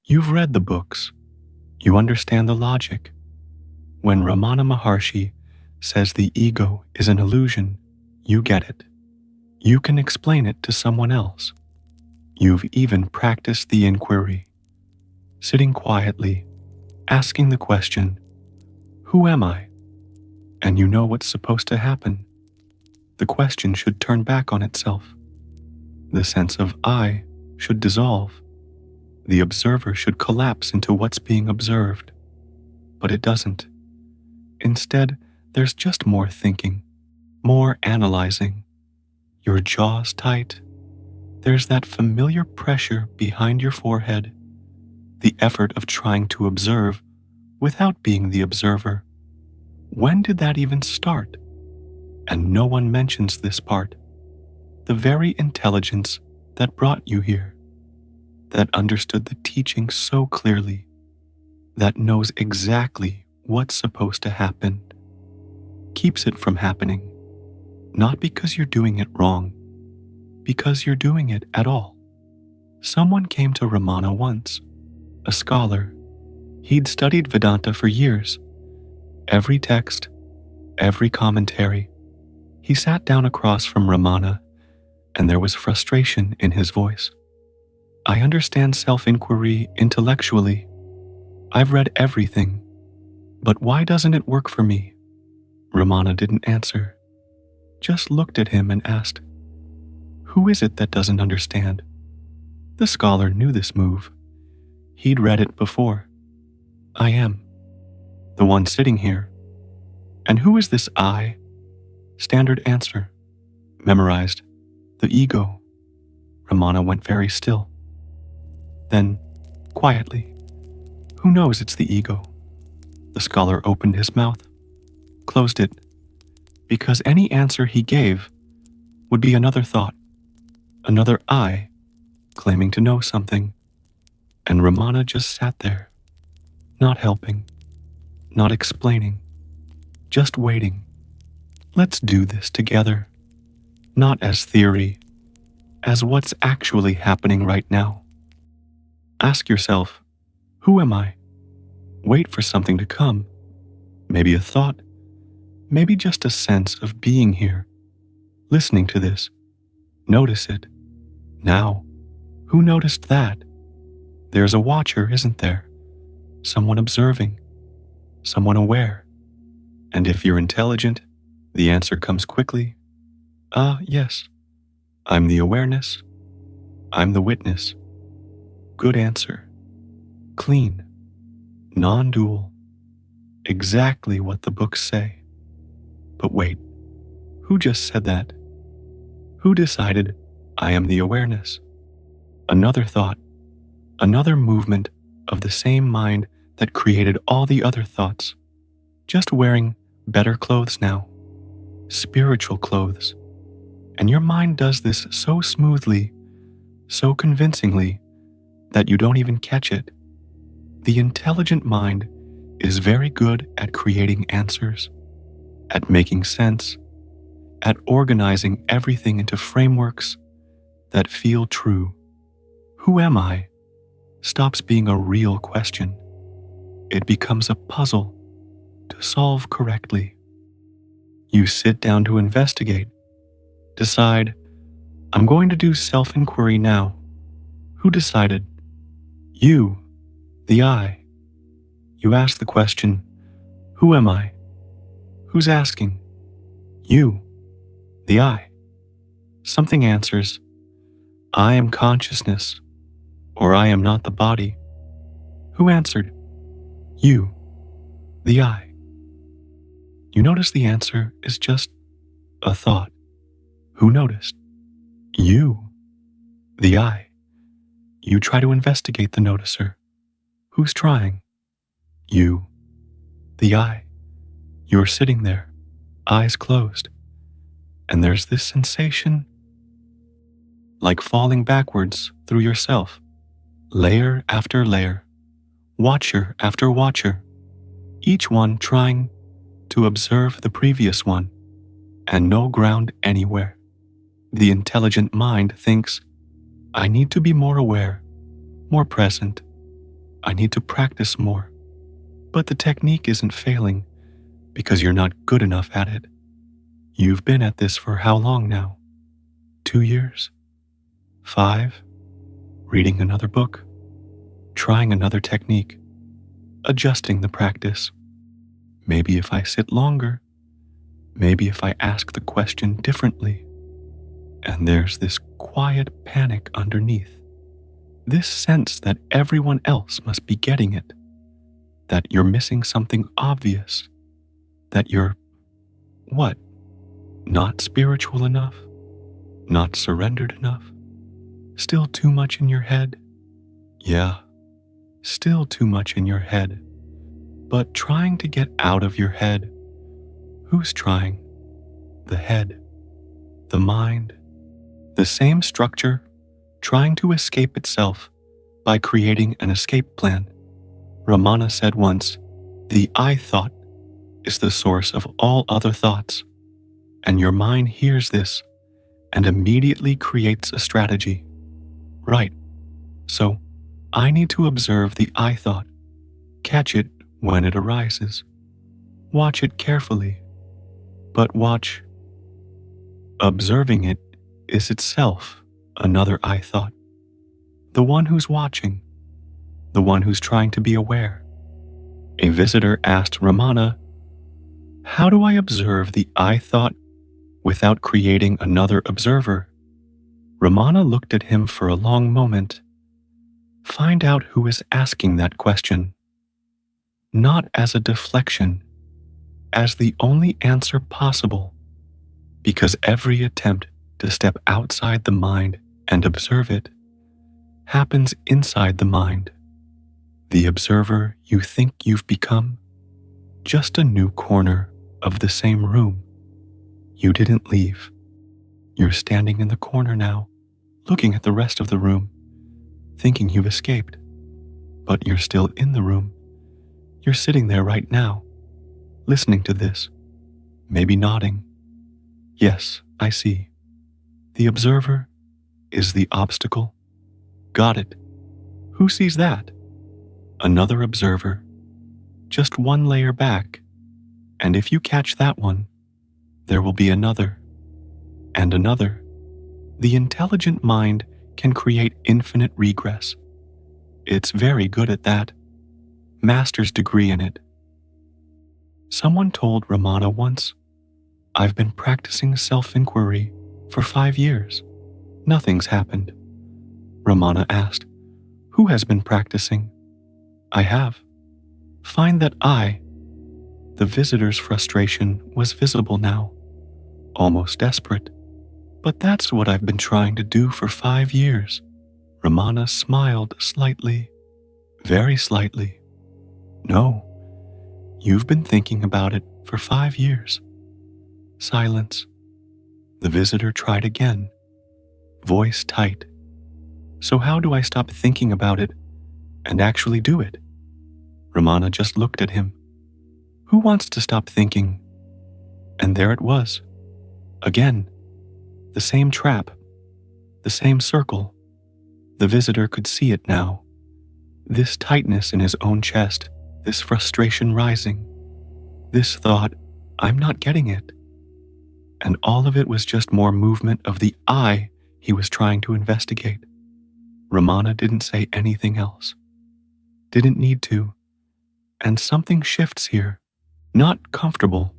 You've read the books. You understand the logic. When Ramana Maharshi says the ego is an illusion, you get it. You can explain it to someone else. You've even practiced the inquiry, sitting quietly, asking the question, who am I? And you know what's supposed to happen. The question should turn back on itself. The sense of I should dissolve. The observer should collapse into what's being observed. But it doesn't. Instead, there's just more thinking, more analyzing. Your jaw's tight. There's that familiar pressure behind your forehead, the effort of trying to observe without being the observer. When did that even start? And no one mentions this part. The very intelligence that brought you here, that understood the teaching so clearly, that knows exactly what's supposed to happen, keeps it from happening, not because you're doing it wrong, because you're doing it at all. Someone came to Ramana once, a scholar. He'd studied Vedanta for years. Every text, every commentary. He sat down across from Ramana, and there was frustration in his voice. I understand self-inquiry intellectually. I've read everything. But why doesn't it work for me? Ramana didn't answer, just looked at him and asked, who is it that doesn't understand? The scholar knew this move. He'd read it before. I am, the one sitting here. And who is this I? Standard answer. Memorized. The ego. Ramana went very still. Then, quietly, who knows it's the ego? The scholar opened his mouth, closed it, because any answer he gave would be another thought, another I, claiming to know something. And Ramana just sat there, not helping, not explaining, just waiting. Let's do this together, not as theory, as what's actually happening right now. Ask yourself, who am I? Wait for something to come, maybe a thought, maybe just a sense of being here, listening to this. Notice it. Now, who noticed that? There's a watcher, isn't there? Someone observing, someone aware. And if you're intelligent, the answer comes quickly. Yes. I'm the awareness. I'm the witness. Good answer. Clean. Non-dual. Exactly what the books say. But wait, who just said that? Who decided I am the awareness? Another thought, another movement of the same mind that created all the other thoughts, just wearing better clothes now, spiritual clothes. And your mind does this so smoothly, so convincingly, that you don't even catch it. The intelligent mind is very good at creating answers, at making sense, at organizing everything into frameworks that feel true. Who am I? Stops being a real question. It becomes a puzzle to solve correctly. You sit down to investigate, decide, I'm going to do self-inquiry now. Who decided? You, the I. You ask the question, who am I? Who's asking? You, the I. Something answers, I am consciousness, or I am not the body. Who answered? You, the I. You notice the answer is just a thought. Who noticed? You, the I. You try to investigate the noticer. Who's trying? You, the I. You're sitting there, eyes closed, and there's this sensation like falling backwards through yourself, layer after layer, watcher after watcher, each one trying to observe the previous one, and no ground anywhere. The intelligent mind thinks, I need to be more aware, more present, I need to practice more. But the technique isn't failing because you're not good enough at it. You've been at this for how long now? 2 years? 5? Reading another book? Trying another technique? Adjusting the practice? Maybe if I sit longer? Maybe if I ask the question differently? And there's this quiet panic underneath. This sense that everyone else must be getting it. That you're missing something obvious. That you're, what? Not spiritual enough? Not surrendered enough? Still too much in your head? Yeah, still too much in your head. But trying to get out of your head. Who's trying? The head. The mind. The same structure trying to escape itself by creating an escape plan. Ramana said once, the I thought is the source of all other thoughts, and your mind hears this and immediately creates a strategy. Right, so I need to observe the I thought, catch it when it arises, watch it carefully, but watch. Observing it is itself another I thought. The one who's watching, the one who's trying to be aware. A visitor asked Ramana, how do I observe the I thought without creating another observer? Ramana looked at him for a long moment. Find out who is asking that question. Not as a deflection, as the only answer possible, because every attempt to step outside the mind and observe it happens inside the mind. The observer you think you've become, just a new corner of the same room. You didn't leave. You're standing in the corner now, looking at the rest of the room, thinking you've escaped. But you're still in the room. You're sitting there right now, listening to this, maybe nodding. Yes, I see. The observer is the obstacle. Got it. Who sees that? Another observer, just one layer back. And if you catch that one, there will be another, and another. The intelligent mind can create infinite regress. It's very good at that. Master's degree in it. Someone told Ramana once, I've been practicing self-inquiry for 5 years. Nothing's happened. Ramana asked, who has been practicing? I have. Find that I. The visitor's frustration was visible now, almost desperate. But that's what I've been trying to do for 5 years. Ramana smiled slightly, very slightly. No, you've been thinking about it for 5 years. Silence. The visitor tried again, voice tight. So how do I stop thinking about it and actually do it? Ramana just looked at him. Who wants to stop thinking? And there it was. Again, the same trap, the same circle. The visitor could see it now. This tightness in his own chest, this frustration rising. This thought, I'm not getting it. And all of it was just more movement of the I he was trying to investigate. Ramana didn't say anything else. Didn't need to. And something shifts here. Not comfortable,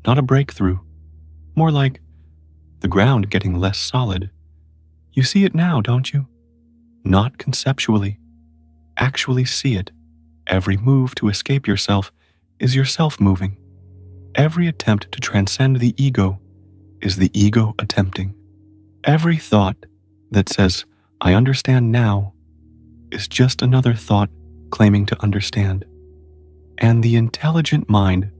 not a breakthrough. More like the ground getting less solid. You see it now, don't you? Not conceptually. Actually see it. Every move to escape yourself is yourself moving. Every attempt to transcend the ego is the ego attempting. Every thought that says, I understand now, is just another thought claiming to understand. And the intelligent mind,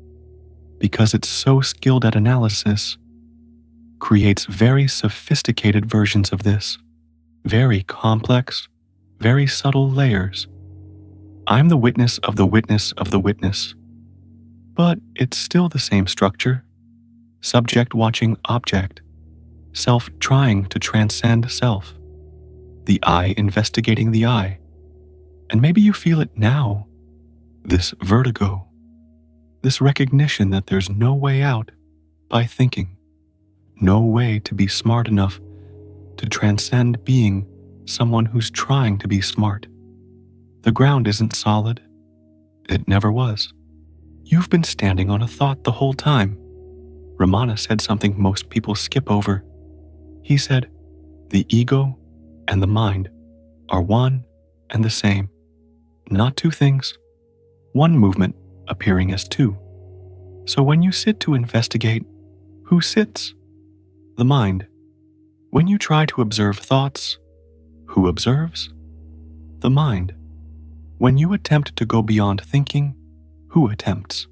because it's so skilled at analysis, creates very sophisticated versions of this, very complex, very subtle layers. I'm the witness of the witness of the witness. But it's still the same structure. Subject watching object. Self trying to transcend self. The I investigating the I. And maybe you feel it now, this vertigo, this recognition that there's no way out by thinking, no way to be smart enough to transcend being someone who's trying to be smart. The ground isn't solid. It never was. You've been standing on a thought the whole time. Ramana said something most people skip over. He said, the ego and the mind are one and the same. Not two things, one movement appearing as two. So when you sit to investigate, who sits? The mind. When you try to observe thoughts, who observes? The mind. When you attempt to go beyond thinking, who attempts?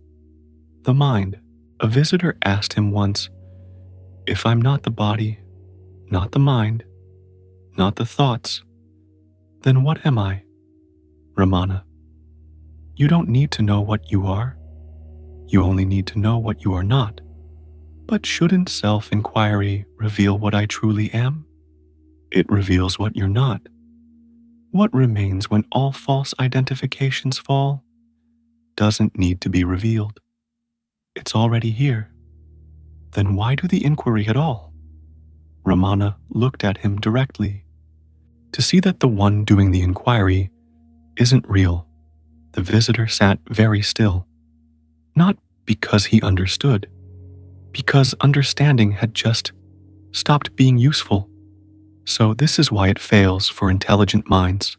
The mind. A visitor asked him once, if I'm not the body, not the mind, not the thoughts, then what am I? Ramana, you don't need to know what you are. You only need to know what you are not. But shouldn't self-inquiry reveal what I truly am? It reveals what you're not. What remains when all false identifications fall doesn't need to be revealed. It's already here. Then why do the inquiry at all? Ramana looked at him directly. To see that the one doing the inquiry isn't real, the visitor sat very still. Not because he understood, because understanding had just stopped being useful. So this is why it fails for intelligent minds.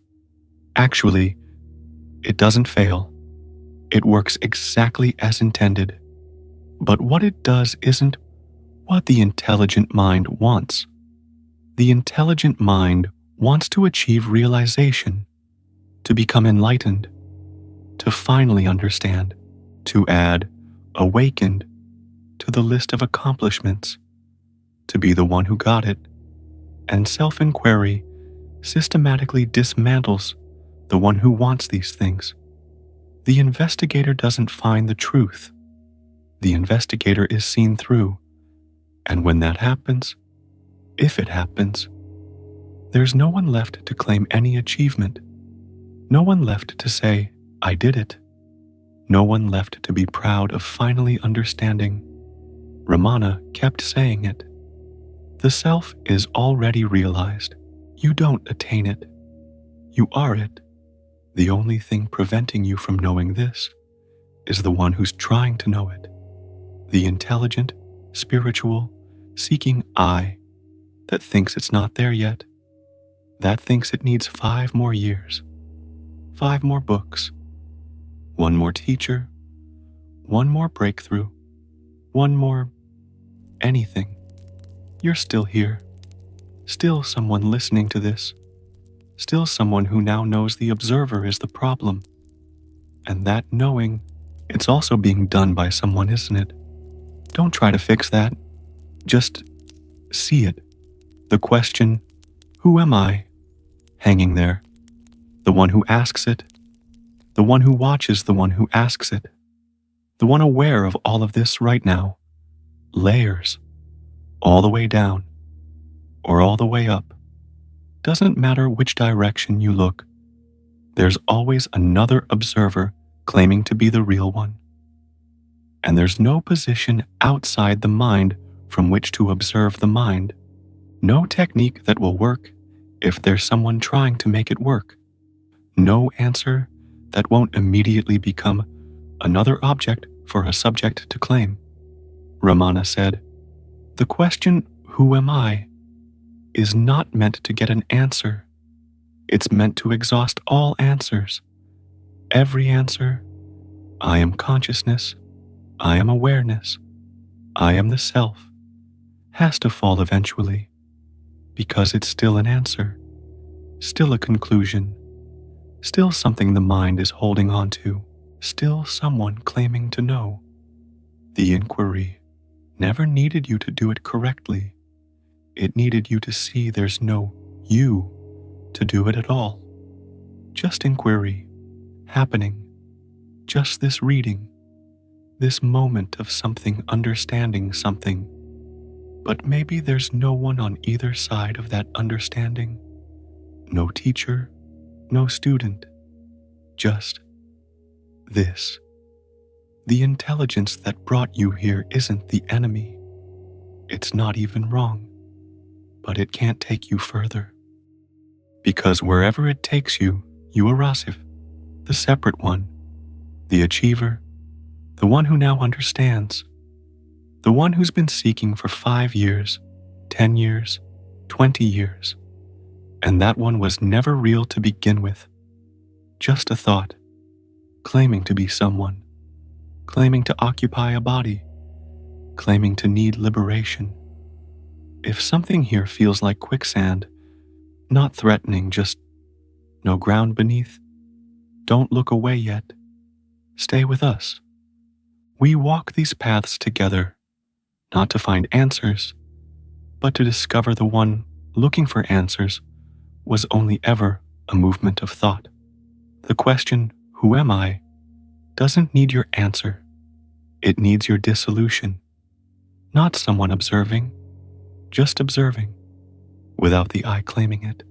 Actually, it doesn't fail. It works exactly as intended. But what it does isn't what the intelligent mind wants. The intelligent mind wants to achieve realization, to become enlightened, to finally understand, to add awakened to the list of accomplishments, to be the one who got it. And self-inquiry systematically dismantles the one who wants these things. The investigator doesn't find the truth. The investigator is seen through. And when that happens, if it happens, there's no one left to claim any achievement. No one left to say, I did it. No one left to be proud of finally understanding. Ramana kept saying it. The self is already realized. You don't attain it. You are it. The only thing preventing you from knowing this is the one who's trying to know it. The intelligent, spiritual, seeking I that thinks it's not there yet, that thinks it needs 5 more years, 5 more books, 1 more teacher, 1 more breakthrough, 1 more anything. You're still here, still someone listening to this, still someone who now knows the observer is the problem. And that knowing, it's also being done by someone, isn't it? Don't try to fix that. Just see it. The question, who am I, hanging there? The one who asks it. The one who watches the one who asks it. The one aware of all of this right now. Layers. All the way down. Or all the way up. Doesn't matter which direction you look. There's always another observer claiming to be the real one. And there's no position outside the mind from which to observe the mind. No technique that will work if there's someone trying to make it work. No answer that won't immediately become another object for a subject to claim. Ramana said, the question, who am I, is not meant to get an answer. It's meant to exhaust all answers. Every answer, I am consciousness, I am awareness, I am the self, has to fall eventually, because it's still an answer, still a conclusion, still something the mind is holding on to, still someone claiming to know. The inquiry never needed you to do it correctly. It needed you to see there's no you to do it at all. Just inquiry, happening, just this reading, this moment of something understanding something. But maybe there's no one on either side of that understanding. No teacher, no student, just this. The intelligence that brought you here isn't the enemy. It's not even wrong, but it can't take you further. Because wherever it takes you, you are Rasif, the separate one, the achiever, the one who now understands, the one who's been seeking for 5 years, 10 years, 20 years, and that one was never real to begin with. Just a thought, claiming to be someone, claiming to occupy a body, claiming to need liberation. If something here feels like quicksand, not threatening, just no ground beneath, don't look away yet. Stay with us. We walk these paths together, not to find answers, but to discover the one looking for answers was only ever a movement of thought. The question, who am I, doesn't need your answer. It needs your dissolution. Not someone observing, just observing, without the I claiming it.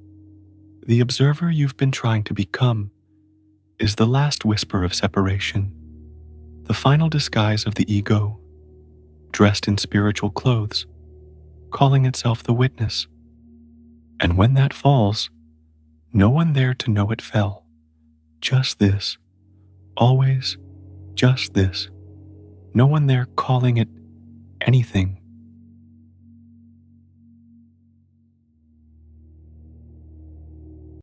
The observer you've been trying to become is the last whisper of separation, the final disguise of the ego, dressed in spiritual clothes, calling itself the witness. And when that falls, no one there to know it fell. Just this, always just this. No one there calling it anything